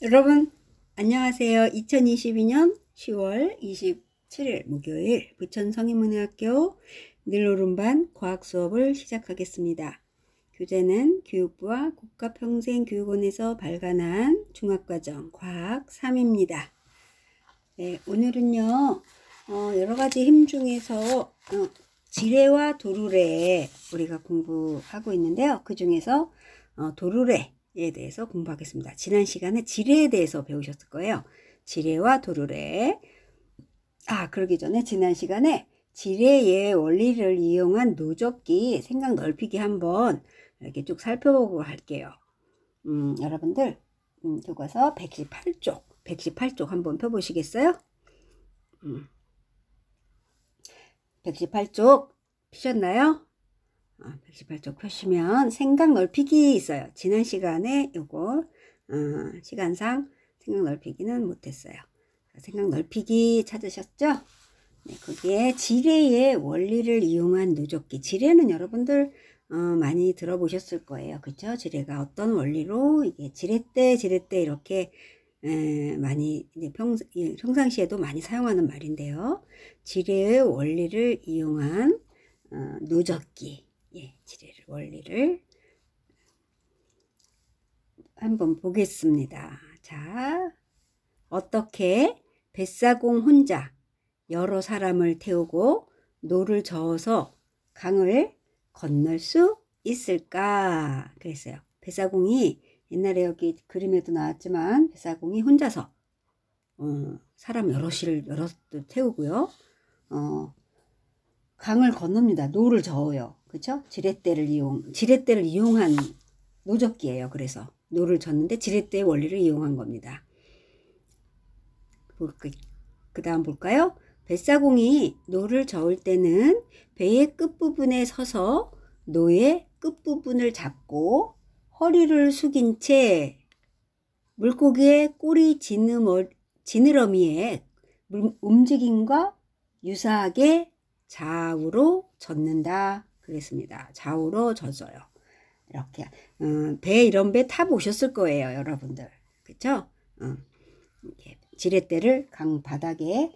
여러분 안녕하세요. 2022년 10월 27일 목요일 부천성인문예학교 늘오름반 과학 수업을 시작하겠습니다. 교재는 교육부와 국가평생교육원에서 발간한 중학과정 과학 3입니다. 네, 오늘은요 여러가지 힘 중에서 지레와 도르래 우리가 공부하고 있는데요. 그 중에서 도르래에 대해서 공부하겠습니다. 지난 시간에 지레에 대해서 배우셨을 거예요. 지레와 도르래. 그러기 전에 지난 시간에 지레의 원리를 이용한 노적기 생각 넓히기 한번 이렇게 쭉 살펴보고 할게요. 여러분들 교과서 118쪽 한번 펴보시겠어요? 118쪽 피셨나요? 118쪽 펴시면 생각 넓히기 있어요. 지난 시간에 요거 시간상 생각 넓히기는 못했어요. 생각 넓히기 찾으셨죠? 네, 거기에 지레의 원리를 이용한 노적기. 지레는 여러분들 많이 들어보셨을 거예요. 그쵸? 지레가 어떤 원리로 이게 지레대 이렇게 많이 평상시에도 많이 사용하는 말인데요. 지레의 원리를 이용한 노적기. 지레의 원리를 한번 보겠습니다. 자, 어떻게 뱃사공 혼자 여러 사람을 태우고 노를 저어서 강을 건널 수 있을까? 그랬어요. 뱃사공이 옛날에 여기 그림에도 나왔지만 뱃사공이 혼자서 사람 여럿을 태우고요. 강을 건넙니다. 노를 저어요. 그쵸? 지렛대를 이용한 노적기예요. 그래서 노를 젓는데 지렛대의 원리를 이용한 겁니다. 그 다음 볼까요? 뱃사공이 노를 저을 때는 배의 끝부분에 서서 노의 끝부분을 잡고 허리를 숙인 채 물고기의 꼬리 지느러미의 움직임과 유사하게 좌우로 젓는다 그랬습니다. 좌우로 젖어요. 이렇게 배 이런 배 타보셨을 거예요, 여러분들. 그쵸? 지렛대를 강 바닥에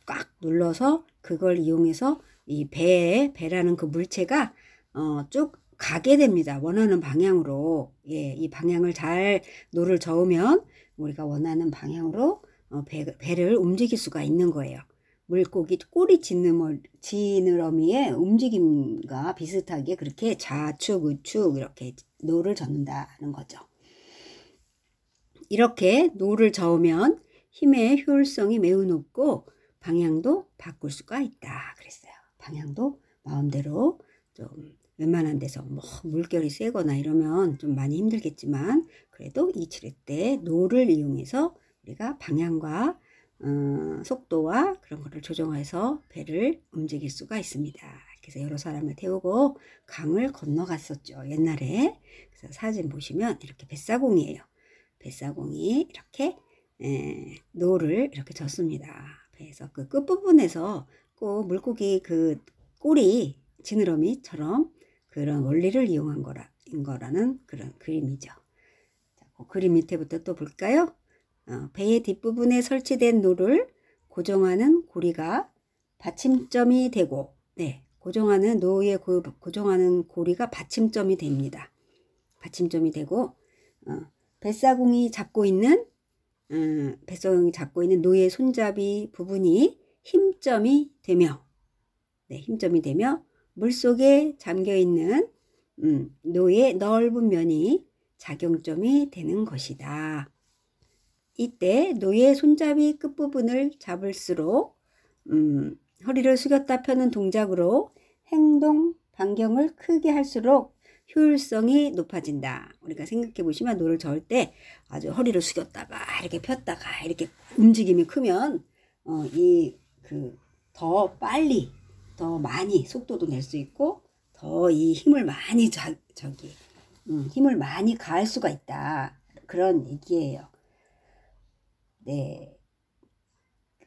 꽉 눌러서 그걸 이용해서 이 배라는 그 물체가 쭉 가게 됩니다. 원하는 방향으로. 이 방향을 잘 노를 저으면 우리가 원하는 방향으로 배를 움직일 수가 있는 거예요. 물고기 꼬리 지느러미의 움직임과 비슷하게 그렇게 좌측 우측 이렇게 노를 젓는다는 거죠. 이렇게 노를 저으면 힘의 효율성이 매우 높고 방향도 바꿀 수가 있다 그랬어요. 방향도 마음대로 좀 웬만한 데서 뭐 물결이 세거나 이러면 좀 많이 힘들겠지만 그래도 이 지렛대 노를 이용해서 우리가 방향과 속도와 그런 거를 조정해서 배를 움직일 수가 있습니다. 그래서 여러 사람을 태우고 강을 건너갔었죠. 옛날에. 그래서 사진 보시면 이렇게 뱃사공이에요. 뱃사공이 이렇게 노를 이렇게 젓습니다. 그래서 그 끝부분에서 꼭 물고기 그 꼬리 지느러미처럼 그런 원리를 이용한 거라는 그런 그림이죠. 자, 그 그림 밑에부터 또 볼까요? 배의 뒷부분에 설치된 노를 고정하는 고리가 받침점이 되고, 고정하는 노에 고정하는 고리가 받침점이 됩니다. 받침점이 되고, 뱃사공이 잡고 있는 노의 손잡이 부분이 힘점이 되며, 물속에 잠겨있는 노의 넓은 면이 작용점이 되는 것이다. 이때 노의 손잡이 끝부분을 잡을수록 허리를 숙였다 펴는 동작으로 행동 반경을 크게 할수록 효율성이 높아진다. 우리가 생각해 보시면 노를 저을 때 아주 허리를 숙였다가 이렇게 폈다가 이렇게 움직임이 크면 더 빨리 더 많이 속도도 낼 수 있고 더 이 힘을 많이 힘을 많이 가할 수가 있다. 그런 얘기예요. 네.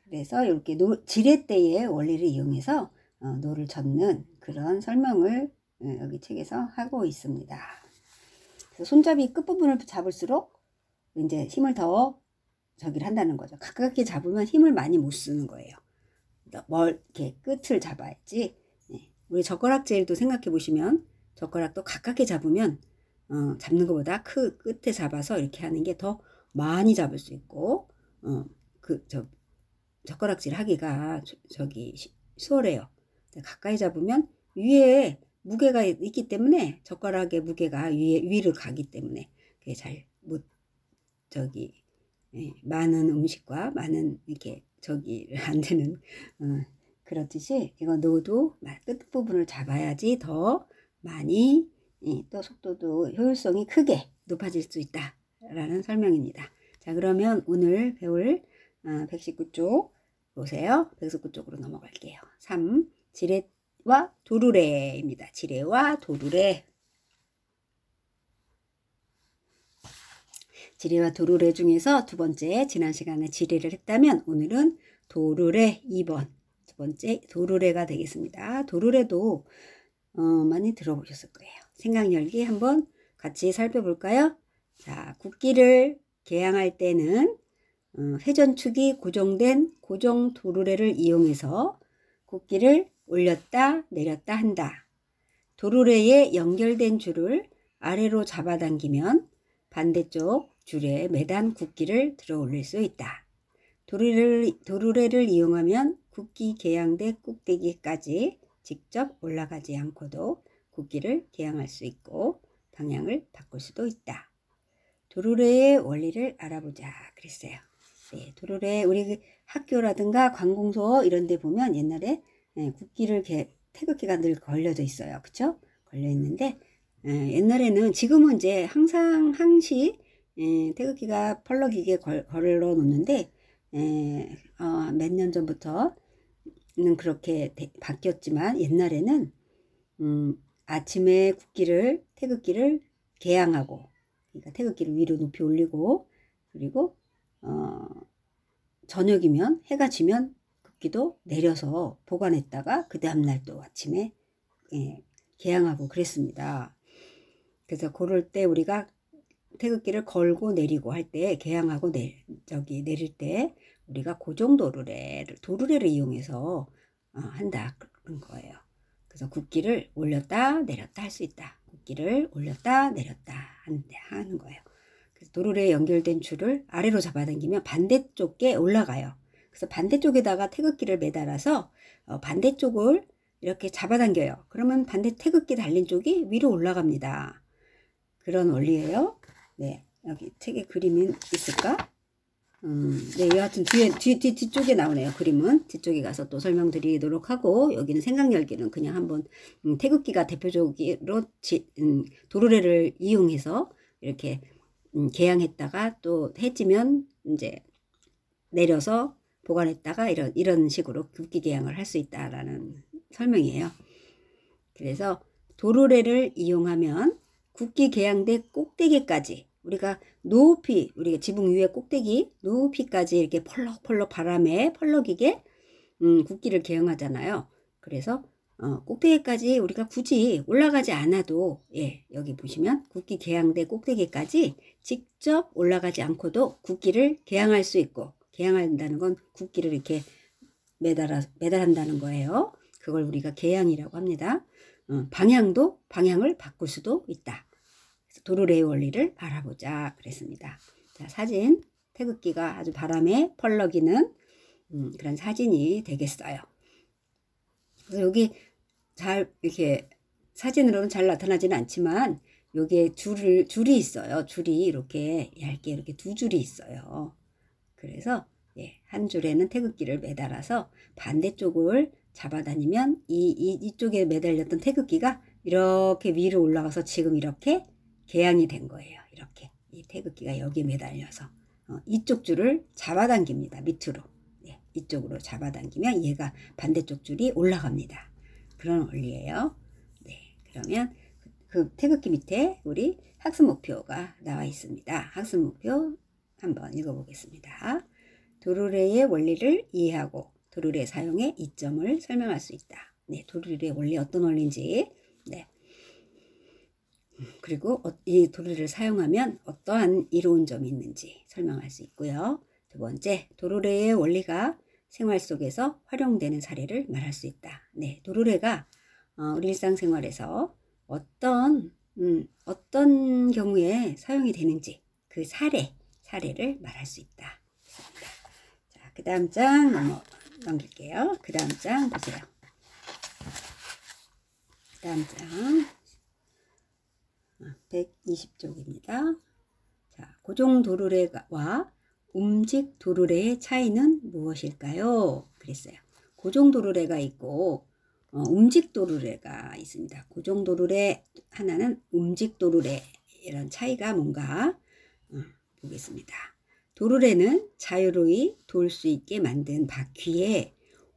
그래서 이렇게 지렛대의 원리를 이용해서 노를 젓는 그런 설명을 여기 책에서 하고 있습니다. 그래서 손잡이 끝부분을 잡을수록 이제 힘을 더 저기를 한다는 거죠. 가깝게 잡으면 힘을 많이 못 쓰는 거예요. 이렇게 끝을 잡아야지. 네. 우리 젓가락질도 생각해 보시면 젓가락도 가깝게 잡으면 잡는 것보다 끝에 잡아서 이렇게 하는 게 더 많이 잡을 수 있고 젓가락질 하기가 수월해요. 가까이 잡으면 위에 무게가 있기 때문에 젓가락의 무게가 위를 가기 때문에 그게 많은 음식과 많은 이렇게 안 되는 그렇듯이 이거 넣어도 끝부분을 잡아야지 더 많이 또 속도도 효율성이 크게 높아질 수 있다라는 설명입니다. 자, 그러면 오늘 배울 119쪽 보세요. 119쪽으로 넘어갈게요. 3. 지뢰와 도르래입니다. 지뢰와 도르래. 지뢰와 도르래 중에서 두 번째, 지난 시간에 지뢰를 했다면 오늘은 도르래 2번 두 번째 도르래가 되겠습니다. 도르래도 많이 들어보셨을 거예요. 생각 열기 한번 같이 살펴볼까요? 자, 국기를 개양할 때는 회전축이 고정된 고정 도르래를 이용해서 국기를 올렸다 내렸다 한다. 도르래에 연결된 줄을 아래로 잡아당기면 반대쪽 줄에 매단 국기를 들어 올릴 수 있다. 도르래를 이용하면 국기 개양대 꼭대기까지 직접 올라가지 않고도 국기를 개양할 수 있고 방향을 바꿀 수도 있다. 도르래의 원리를 알아보자 그랬어요. 네, 도르래 우리 학교라든가 관공서 이런 데 보면 옛날에 국기를 태극기가 늘 걸려져 있어요. 그쵸? 걸려 있는데 옛날에는 지금은 이제 항시 태극기가 펄럭이게 걸어 놓는데 몇 년 전부터는 그렇게 바뀌었지만 옛날에는 아침에 태극기를 개양하고 그러니까 태극기를 위로 높이 올리고 그리고 저녁이면 해가 지면 국기도 내려서 보관했다가 그 다음날 또 아침에 개양하고 그랬습니다. 그래서 그럴 때 우리가 태극기를 걸고 내리고 할 때 개양하고 내릴 때 우리가 고정 도르래를 이용해서 한다 그런 거예요. 그래서 국기를 올렸다 내렸다 할 수 있다. 국기를 올렸다 내렸다 하는 거예요. 그래서 도르래에 연결된 줄을 아래로 잡아당기면 반대쪽에 올라가요. 그래서 반대쪽에다가 태극기를 매달아서 반대쪽을 이렇게 잡아당겨요. 그러면 반대 태극기 달린 쪽이 위로 올라갑니다. 그런 원리예요. 네, 여기 책에 그림이 있을까? 네, 여하튼 뒤쪽에 나오네요. 그림은 뒤쪽에 가서 또 설명드리도록 하고 여기는 생각 열기는 그냥 한번 태극기가 대표적으로 도르래를 이용해서 이렇게 개양했다가 또 해지면 이제 내려서 보관했다가 이런 식으로 국기 개양을 할 수 있다라는 설명이에요. 그래서 도르래를 이용하면 국기 개양대 꼭대기까지 우리가 지붕 위에 꼭대기 높이까지 이렇게 펄럭펄럭 바람에 펄럭이게 국기를 개양하잖아요. 그래서 꼭대기까지 우리가 굳이 올라가지 않아도 여기 보시면 국기 개양대 꼭대기까지 직접 올라가지 않고도 국기를 개양할 수 있고 개양한다는 건 국기를 이렇게 매달한다는 거예요. 그걸 우리가 개양이라고 합니다. 방향을 바꿀 수도 있다. 그래서 도르래의 원리를 알아보자 그랬습니다. 자, 사진 태극기가 아주 바람에 펄럭이는 그런 사진이 되겠어요. 그래서 여기 이렇게 사진으로는 잘 나타나지는 않지만 여기에 줄이 있어요. 줄이 이렇게 얇게 이렇게 두 줄이 있어요. 그래서 한 줄에는 태극기를 매달아서 반대쪽을 잡아다니면 이쪽에 매달렸던 태극기가 이렇게 위로 올라가서 지금 이렇게 개양이 된 거예요. 이렇게 이 태극기가 여기에 매달려서 이쪽 줄을 잡아당깁니다. 밑으로 이쪽으로 잡아당기면 얘가 반대쪽 줄이 올라갑니다. 그런 원리예요. 네, 그러면 그 태극기 밑에 우리 학습 목표가 나와 있습니다. 학습 목표 한번 읽어보겠습니다. 도르래의 원리를 이해하고 도르래 사용의 이점을 설명할 수 있다. 네, 도르래의 원리 어떤 원리인지. 네. 그리고 이 도르래를 사용하면 어떠한 이로운 점이 있는지 설명할 수 있고요. 두 번째, 도르래의 원리가 생활 속에서 활용되는 사례를 말할 수 있다. 네, 도르래가 우리 일상생활에서 어떤 경우에 사용이 되는지 그 사례를 말할 수 있다. 자, 그 다음 장 넘길게요. 그 다음 장 보세요. 그 다음 장 120쪽입니다. 자, 고정 도르래와 움직 도르래의 차이는 무엇일까요? 그랬어요. 고정 도르래가 있고 움직 도르래가 있습니다. 고정 도르래 하나는 움직 도르래, 이런 차이가 뭔가 보겠습니다. 도르래는 자유로이 돌 수 있게 만든 바퀴에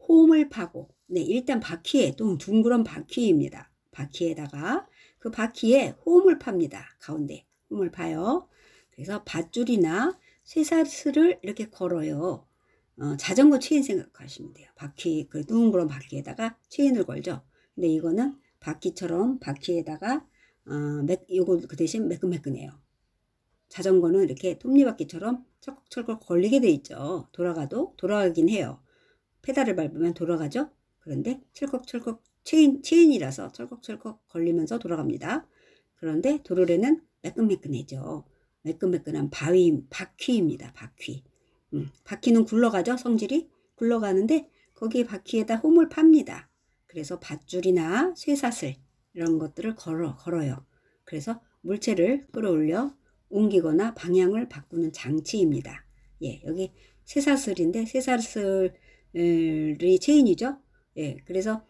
홈을 파고, 네, 일단 바퀴에 둥그런 바퀴입니다. 바퀴에다가 그 바퀴에 홈을 팝니다. 가운데 홈을 파요. 그래서 밧줄이나 쇠사슬을 이렇게 걸어요. 자전거 체인 생각하시면 돼요. 바퀴, 그 둥그런 바퀴에다가 체인을 걸죠. 근데 이거는 바퀴처럼 바퀴에다가 요거 그 대신 매끈매끈해요. 자전거는 이렇게 톱니바퀴처럼 철컥철컥 걸리게 돼 있죠. 돌아가긴 해요. 페달을 밟으면 돌아가죠. 그런데 철컥철컥 체인이라서 철컥철컥 걸리면서 돌아갑니다. 그런데 도르래는 매끈매끈해져. 매끈매끈한 바퀴입니다. 바퀴. 바퀴는 굴러가죠. 성질이 굴러가는데 거기에 바퀴에다 홈을 팝니다. 그래서 밧줄이나 쇠사슬 이런 것들을 걸어요. 그래서 물체를 끌어올려 옮기거나 방향을 바꾸는 장치입니다. 예, 여기 쇠사슬인데 쇠사슬이 체인이죠. 예, 그래서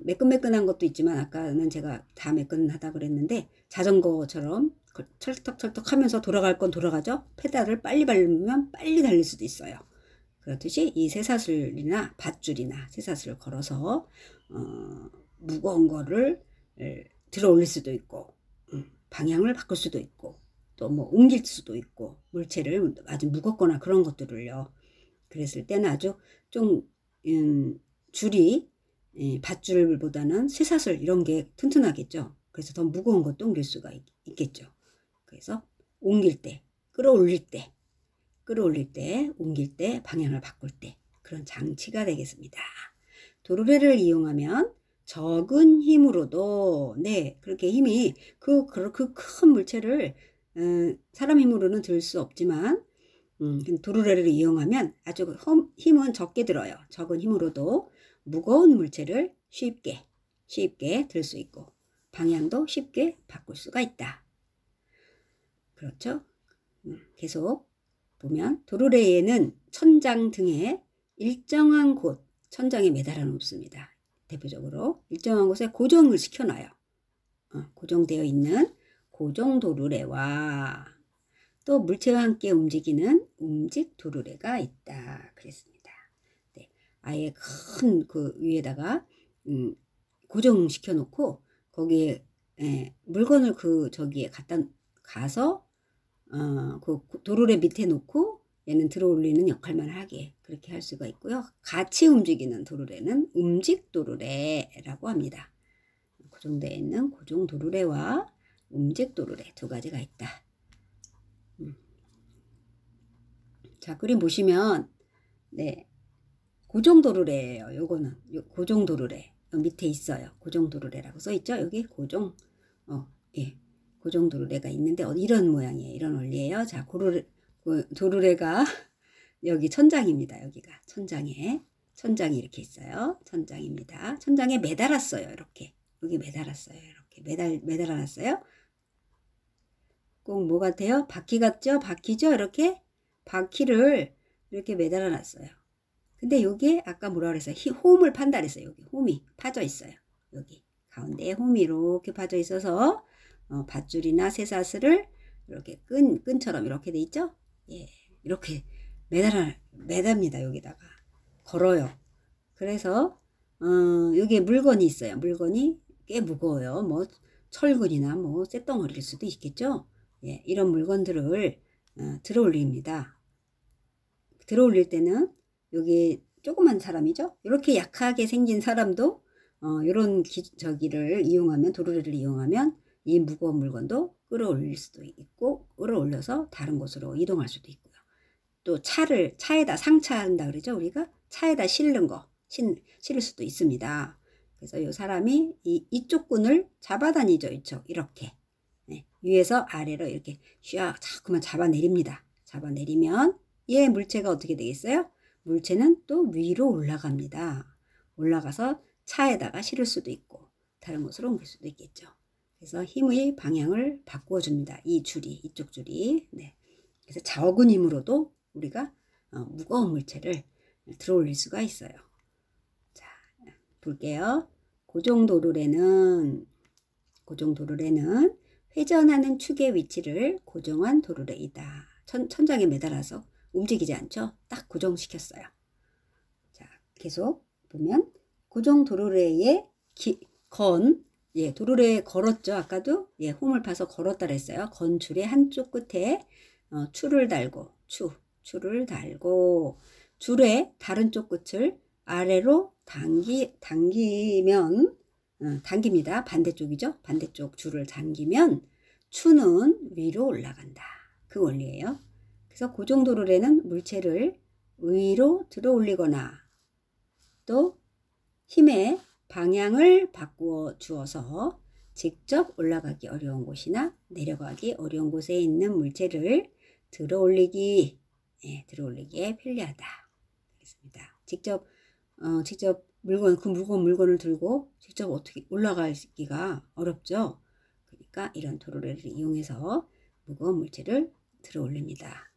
매끈매끈한 것도 있지만 아까는 제가 다 매끈하다 그랬는데 자전거처럼 철떡철떡 하면서 돌아갈 건 돌아가죠. 페달을 빨리 밟으면 빨리 달릴 수도 있어요. 그렇듯이 이 쇠사슬이나 밧줄이나 쇠사슬을 걸어서 무거운 거를 들어 올릴 수도 있고 방향을 바꿀 수도 있고 또 뭐 옮길 수도 있고 물체를 아주 무겁거나 그런 것들을요. 그랬을 때는 아주 좀 줄이 밧줄보다는 쇠사슬 이런 게 튼튼하겠죠. 그래서 더 무거운 것도 옮길 수가 있겠죠. 그래서 옮길 때, 끌어올릴 때, 옮길 때, 방향을 바꿀 때 그런 장치가 되겠습니다. 도르래를 이용하면 적은 힘으로도, 네, 그렇게 힘이 그 큰 물체를 사람 힘으로는 들 수 없지만 도르래를 이용하면 아주 힘은 적게 들어요. 적은 힘으로도 무거운 물체를 쉽게 들 수 있고 방향도 쉽게 바꿀 수가 있다. 그렇죠? 계속 보면 도르래에는 천장 등에 일정한 곳, 천장에 매달아 놓습니다. 대표적으로 일정한 곳에 고정을 시켜놔요. 고정되어 있는 고정 도르래와 또 물체와 함께 움직이는 움직 도르래가 있다. 그랬습니다. 네, 아예 큰 그 위에다가 고정시켜 놓고 거기에 물건을 저기에 가서 그 도르래 밑에 놓고 얘는 들어 올리는 역할만 하게 그렇게 할 수가 있고요. 같이 움직이는 도르래는 움직 도르래라고 합니다. 고정되어 있는 고정 도르래와 움직 도르래 두 가지가 있다. 자, 그림 보시면 네, 고정 도르래예요. 요거는 고정 도르래 밑에 있어요. 고정 도르래라고 써 있죠. 여기 고정 예, 고정 도르래가 있는데 이런 모양이에요. 이런 원리예요. 자, 도르래가 여기 천장입니다. 여기가 천장이 이렇게 있어요. 천장입니다. 천장에 매달았어요. 이렇게 여기 매달았어요. 이렇게 매달아놨어요. 꼭 뭐 같아요? 바퀴 같죠? 바퀴죠? 이렇게 바퀴를 이렇게 매달아 놨어요. 근데 여기에 아까 뭐라 그랬어요? 홈을 판다 그랬어요. 여기 홈이 파져 있어요. 여기 가운데에 홈이 이렇게 파져 있어서 밧줄이나 쇠사슬을 이렇게 끈처럼 이렇게 돼 있죠? 예, 이렇게 매답니다. 여기다가 걸어요. 그래서 여기에 물건이 있어요. 물건이 꽤 무거워요. 뭐 철근이나 뭐 쇳덩어리일 수도 있겠죠? 예, 이런 물건들을 들어 올립니다. 들어 올릴 때는 여기 조그만 사람이죠. 이렇게 약하게 생긴 사람도 이런 도르래를 이용하면 이 무거운 물건도 끌어올릴 수도 있고 끌어올려서 다른 곳으로 이동할 수도 있고요. 또 차에다 상차한다 그러죠. 우리가 차에다 실는 거 실을 수도 있습니다. 그래서 이 사람이 이쪽 끈을 잡아다니죠. 이렇게 네, 위에서 아래로 이렇게 샥 자꾸만 잡아내립니다. 잡아내리면 얘 물체가 어떻게 되겠어요? 물체는 또 위로 올라갑니다. 올라가서 차에다가 실을 수도 있고 다른 곳으로 옮길 수도 있겠죠. 그래서 힘의 방향을 바꾸어 줍니다. 이쪽 줄이. 네. 그래서 적은 힘으로도 우리가 무거운 물체를 들어올릴 수가 있어요. 자, 볼게요. 고정도르래는 회전하는 축의 위치를 고정한 도르래이다. 천장에 매달아서 움직이지 않죠? 딱 고정시켰어요. 자, 계속 보면 고정 도르래의 예, 도르래에 걸었죠. 아까도 예, 홈을 파서 걸었다 그랬어요. 건 줄의 한쪽 끝에 추를 달고 추를 달고 줄의 다른 쪽 끝을 아래로 당기면 당깁니다. 반대쪽이죠. 반대쪽 줄을 당기면 추는 위로 올라간다. 그 원리예요. 그래서 고정도르래는 물체를 위로 들어 올리거나 또 힘의 방향을 바꾸어 주어서 직접 올라가기 어려운 곳이나 내려가기 어려운 곳에 있는 물체를 들어 올리기에 편리하다. 그렇습니다. 직접 그 무거운 물건을 들고 직접 어떻게 올라가기가 어렵죠. 그러니까 이런 도르래를 이용해서 무거운 물체를 들어 올립니다.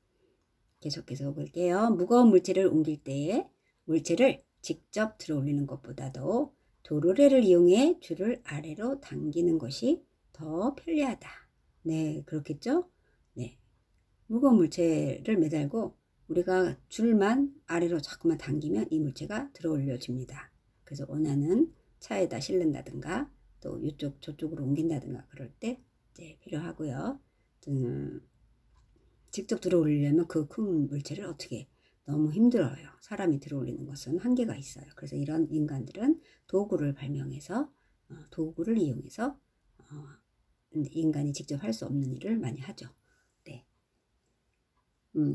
계속해서 볼게요. 무거운 물체를 옮길 때에 물체를 직접 들어 올리는 것보다도 도르래를 이용해 줄을 아래로 당기는 것이 더 편리하다. 네, 그렇겠죠? 네. 무거운 물체를 매달고 우리가 줄만 아래로 자꾸만 당기면 이 물체가 들어 올려집니다. 그래서 원하는 차에다 실른다든가 또 저쪽으로 옮긴다든가 그럴 때 이제 필요하고요. 직접 들어 올리려면 그 큰 물체를 어떻게 너무 힘들어요. 사람이 들어 올리는 것은 한계가 있어요. 그래서 이런 인간들은 도구를 발명해서 도구를 이용해서 인간이 직접 할 수 없는 일을 많이 하죠. 네.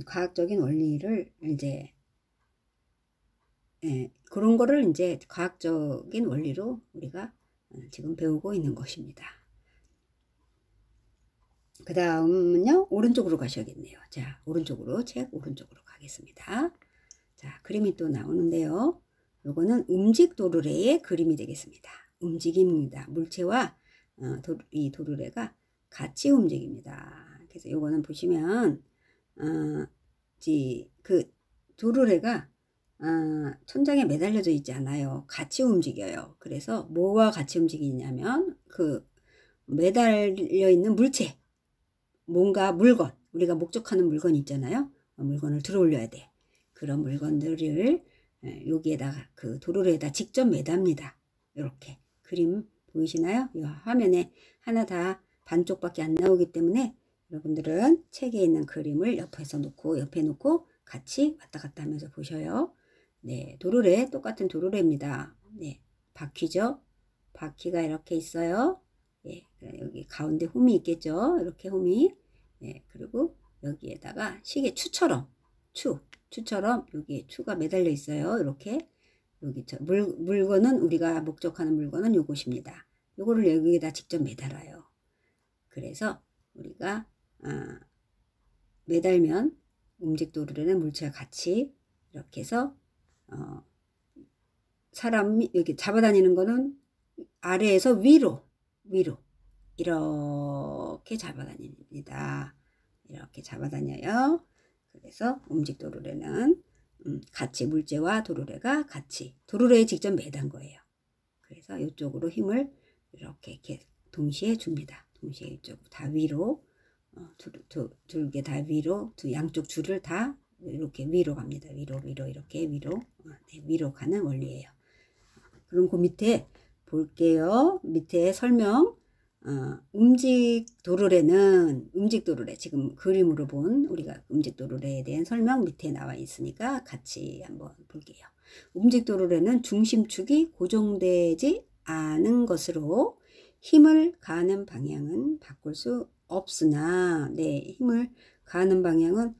과학적인 원리를 이제 그런 거를 이제 과학적인 원리로 우리가 지금 배우고 있는 것입니다. 그 다음은요, 오른쪽으로 가셔야겠네요. 자, 책 오른쪽으로 가겠습니다. 자, 그림이 또 나오는데요. 요거는 움직 도르래의 그림이 되겠습니다. 움직입니다. 물체와 이 도르래가 같이 움직입니다. 그래서 요거는 보시면 그 도르래가 천장에 매달려져 있지 않아요. 같이 움직여요. 그래서 뭐와 같이 움직이냐면 그 매달려 있는 물체, 뭔가 물건, 우리가 목적하는 물건 있잖아요. 물건을 들어 올려야 돼. 그런 물건들을 여기에다가 그 도르래에다 직접 매답니다. 이렇게 그림 보이시나요? 이 화면에 하나 다 반쪽밖에 안 나오기 때문에 여러분들은 책에 있는 그림을 옆에 놓고 같이 왔다 갔다 하면서 보셔요. 네, 도르래 똑같은 도르래입니다. 네, 바퀴죠. 바퀴가 이렇게 있어요. 예, 여기 가운데 홈이 있겠죠. 이렇게 홈이. 예, 그리고 여기에다가 시계 추처럼 여기 추가 매달려 있어요. 이렇게 여기 물건은 우리가 목적하는 물건은 요것입니다. 요거를 여기에다 직접 매달아요. 그래서 우리가 매달면 움직도르래는 물체와 같이 이렇게 해서 사람이 여기 잡아다니는 거는 아래에서 위로 이렇게 잡아다닙니다. 이렇게 잡아다녀요. 그래서 움직도르래는 같이 물체와 도르래가 같이 도르래에 직접 매단 거예요. 그래서 이쪽으로 힘을 이렇게 동시에 줍니다. 동시에 이쪽 다 위로 두 개 다 위로 양쪽 줄을 다 이렇게 위로 갑니다. 위로 이렇게 위로 가는 원리예요. 그럼 그 밑에 볼게요. 밑에 설명 움직도르래 지금 그림으로 본 우리가 움직도르래에 대한 설명 밑에 나와 있으니까 같이 한번 볼게요. 움직도르래는 중심축이 고정되지 않은 것으로 힘을 가하는 방향은 바꿀 수 없으나, 네, 힘을 가하는 방향은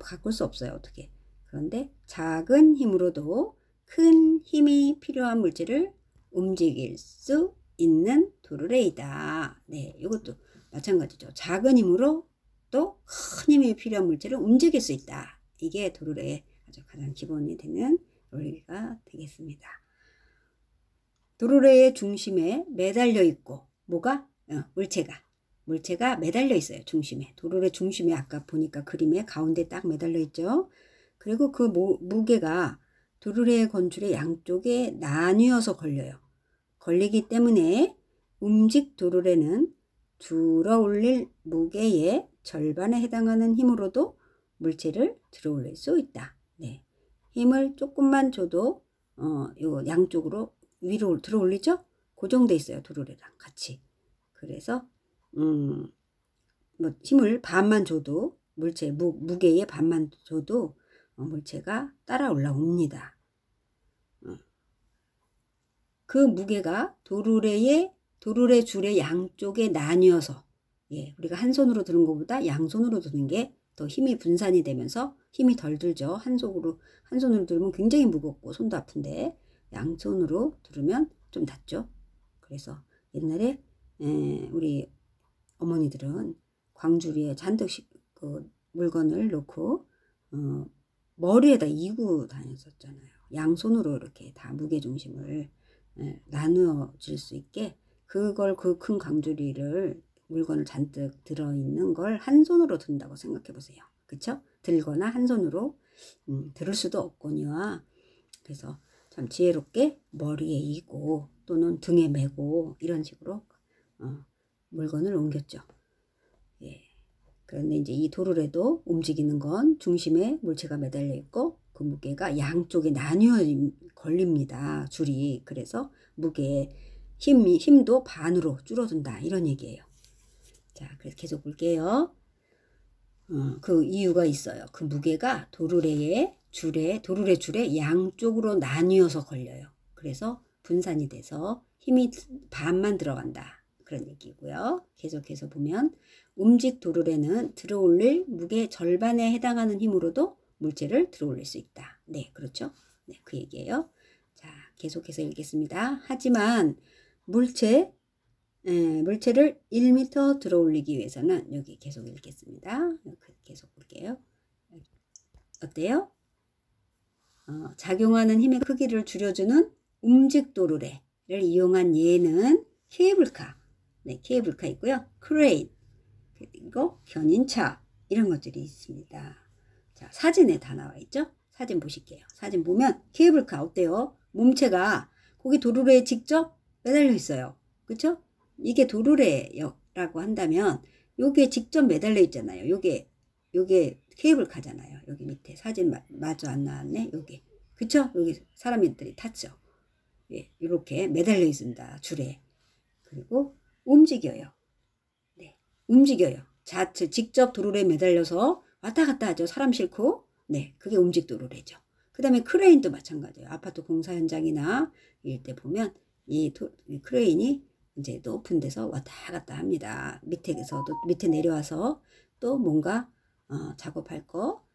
바꿀 수 없어요. 어떻게? 그런데 작은 힘으로도 큰 힘이 필요한 물질을 움직일 수 있는 도르래이다. 네, 이것도 마찬가지죠. 작은 힘으로 또 큰 힘이 필요한 물질을 움직일 수 있다. 이게 도르래의 아주 가장 기본이 되는 원리가 되겠습니다. 도르래의 중심에 매달려 있고, 뭐가? 물체가 매달려 있어요. 중심에. 도르래 중심에 아까 보니까 그림에 가운데 딱 매달려 있죠. 그리고 그 무게가 도르래의 건줄의 양쪽에 나뉘어서 걸려요. 걸리기 때문에 움직 도르래는 들어올릴 무게의 절반에 해당하는 힘으로도 물체를 들어올릴 수 있다. 네. 힘을 조금만 줘도 요 양쪽으로 위로 들어올리죠? 고정돼 있어요. 도르래랑 같이. 그래서 뭐 힘을 반만 줘도 물체 무게의 반만 줘도 물체가 따라 올라옵니다. 그 무게가 도르래 줄의 양쪽에 나뉘어서, 예, 우리가 한 손으로 드는 것보다 양손으로 드는 게 더 힘이 분산이 되면서 힘이 덜 들죠. 한 손으로 들면 굉장히 무겁고 손도 아픈데 양손으로 들으면 좀 낫죠. 그래서 옛날에 우리 어머니들은 광주리에 잔뜩 그 물건을 놓고 머리에다 이고 다녔었잖아요. 양손으로 이렇게 다 무게중심을 나누어 줄 수 있게, 그걸 그 큰 광주리를 물건을 잔뜩 들어있는 걸 한 손으로 든다고 생각해 보세요. 그쵸? 들거나 한 손으로 들을 수도 없거니와, 그래서 참 지혜롭게 머리에 이고 또는 등에 메고 이런 식으로 물건을 옮겼죠. 예. 그런데 이제 이 도르래도 움직이는 건 중심에 물체가 매달려 있고 그 무게가 양쪽에 나뉘어 걸립니다. 줄이. 그래서 무게의 힘도 반으로 줄어든다. 이런 얘기예요. 자, 그래서 계속 볼게요. 그 이유가 있어요. 그 무게가 도르래 줄에 양쪽으로 나뉘어서 걸려요. 그래서 분산이 돼서 힘이 반만 들어간다. 그런 얘기고요. 계속해서 보면 움직 도르래는 들어올릴 무게 절반에 해당하는 힘으로도 물체를 들어올릴 수 있다. 네, 그렇죠. 네, 그 얘기예요. 자, 계속해서 읽겠습니다. 하지만 물체를 1m 들어올리기 위해서는, 여기 계속 읽겠습니다. 계속 볼게요. 어때요? 작용하는 힘의 크기를 줄여주는 움직 도르래를 이용한 예는 케이블카, 네, 케이블카 있고요. 크레인, 그리고 견인차, 이런 것들이 있습니다. 자, 사진에 다 나와 있죠? 사진 보실게요. 사진 보면 케이블카 어때요? 몸체가 거기 도르래에 직접 매달려 있어요. 그쵸? 이게 도르래라고 한다면 요게 직접 매달려 있잖아요. 요게 케이블카잖아요. 여기 밑에 사진 마저 안 나왔네. 요게. 그쵸? 여기 사람들이 탔죠. 예, 이렇게 매달려 있습니다. 줄에. 그리고 움직여요. 네, 움직여요. 직접 도르래에 매달려서 왔다 갔다 하죠. 사람 싣고. 네, 그게 움직 도르래죠. 그 다음에 크레인도 마찬가지예요. 아파트 공사 현장이나 이럴 때 보면 이 크레인이 이제 높은 데서 왔다 갔다 합니다. 밑에 내려와서 또 뭔가 작업할 거,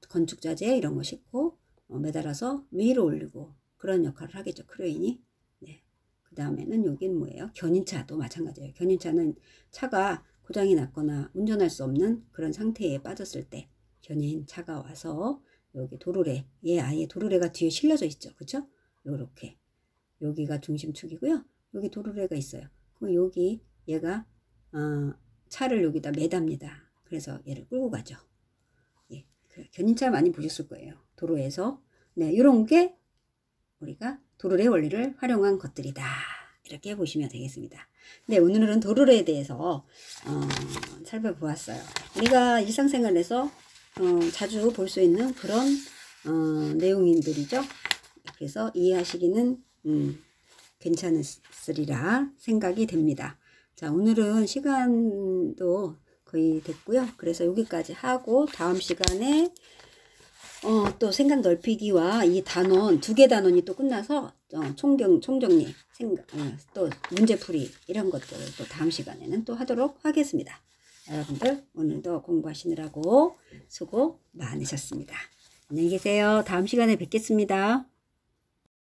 건축자재 이런 거 싣고 매달아서 위로 올리고 그런 역할을 하겠죠. 크레인이. 네. 그 다음에는 여긴 뭐예요? 견인차도 마찬가지예요. 견인차는 차가 고장이 났거나 운전할 수 없는 그런 상태에 빠졌을 때 견인차가 와서 여기 도르래, 아예 도르래가 뒤에 실려져 있죠. 그쵸? 요렇게. 여기가 중심축이고요. 여기 도르래가 있어요. 그럼 여기 얘가 차를 여기다 매답니다. 그래서 얘를 끌고 가죠. 예, 견인차 많이 보셨을 거예요. 도로에서. 네, 이런 게 우리가 도르래 원리를 활용한 것들이다. 이렇게 보시면 되겠습니다. 네, 오늘은 도르래에 대해서 살펴보았어요. 우리가 일상생활에서 자주 볼 수 있는 그런 내용들이죠. 그래서 이해하시기는 괜찮으리라 생각이 됩니다. 자, 오늘은 시간도 거의 됐고요. 그래서 여기까지 하고 다음 시간에 또 생각 넓히기와 이 단원, 2개 단원이 또 끝나서 총정리, 또 문제풀이 이런 것들을 또 다음 시간에는 또 하도록 하겠습니다. 여러분들 오늘도 공부하시느라고 수고 많으셨습니다. 안녕히 계세요. 다음 시간에 뵙겠습니다.